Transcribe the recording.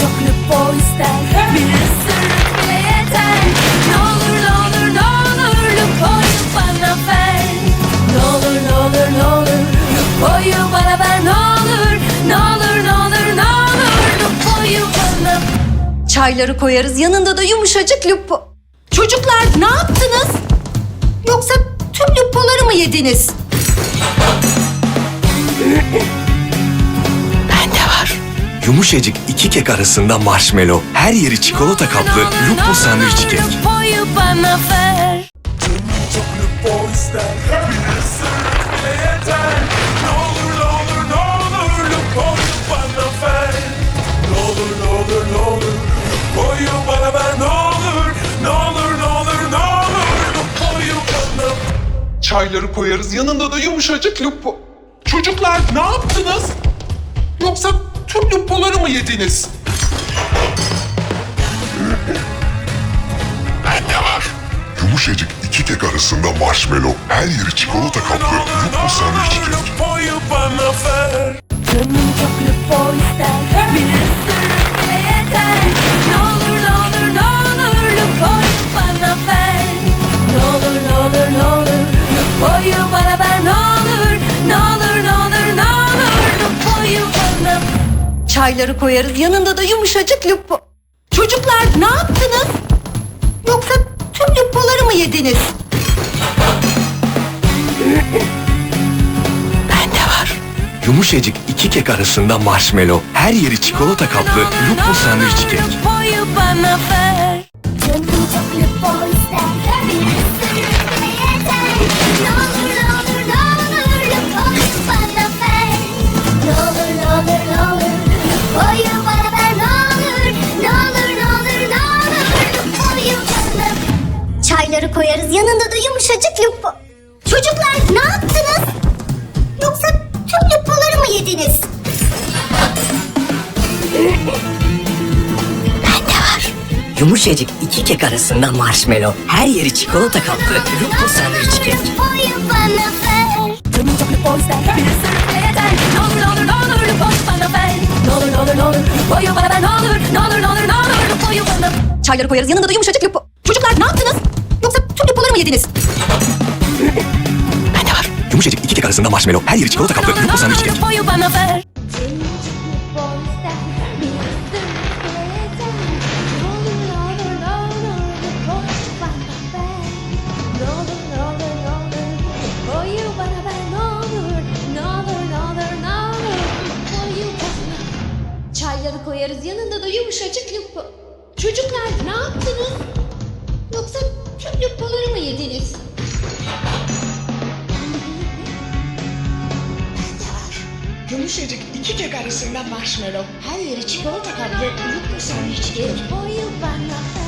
çok lupo ister. Bir ısırık bile yeter. Ne olur ne olur ne olur lupoyu bana ver. Ne olur ne olur ne olur lupoyu bana ver. Ne olur ne olur ne olur ne olur lupoyu bana. Çayları koyarız, yanında da yumuşacık lupo. Çocuklar ne yaptınız? Yoksa tüm lupoları mı yediniz? Bende var. Yumuşacık iki kek arasında marshmallow. Her yeri çikolata kaplı lupo sandviç kek. Lupoyu bana ver. Çok lupo ister. Bir ısırık bile yeter. Ne olur ne olur ne olur lupoyu bana ver. Ne olur ne olur ne olur lupoyu bana ver. Ne olur ne olur ne olur ne olur lupoyu bana ver. Çayları koyarız, yanında da yumuşacık lupo. Çocuklar ne yaptınız? Yoksa tüm lupoları mı yediniz? Bende var. Yumuşacık iki kek arasında marshmallow. Her yeri çikolata kaplı lupo sandviç kek. Lupoyu bana ver. Canım çok lupo ister. Bir ısırık bile yeter. Ne olur ne olur ne olur lupoyu bana ver. Ne olur ne olur ne olur lupoyu bana ver. Ne olur ne olur ne olur ne olur lupoyu bana ver. Çayları koyarız, yanında da yumuşacık lupo. Çocuklar ne yaptınız? Yoksa tüm lupoları mı yediniz? Bende var. Yumuşacık iki kek arasında marshmallow. Her yeri çikolata kaplı lupo sandviç kek. Lupoyu bana ver. Canım çok lupo ister. Bir ısırık bile yeter. Ne olur ne olur ne olur lupoyu bana ver. Ne olur ne olur ne olur lupoyu bana ver. Ne olur ne olur ne olur ne olur lupoyu bana ver. Çayları koyarız, yanında da yumuşacık lupo. Çocuklar ne yaptınız? Yoksa tüm lupoları mı yediniz? Bende var. Yumuşacık iki kek arasında marshmallow. Her yeri çikolata kaplı lupo sandviç kek. Lupoyu bana ver. Canım çok lupo ister. Bir ısırık bile yeter. Ne olur ne olur ne olur lupoyu bana ver. Ne olur ne olur ne olur lupoyu bana ver. Ne olur ne olur ne olur ne olur lupoyu bana ver. Çayları koyarız, yanında da yumuşacık lupo. Çocuklar ne yaptınız? Yoksa tüm lupoları mı yediniz? Bende var. Yumuşacık iki kek arasında marshmallow. Her yeri çikolata kaplı lupo sandviç kek. Lupoyu bana ver. Çayları koyarız, yanında da yumuşacık lupo. Çocuklar ne yaptınız? Yoksa tüm lupoları mı yediniz? Yumuşacık iki kek arasında marshmallow. Her yeri çikolata kaplı lupo sandviç kek. Lupoyu bana ver.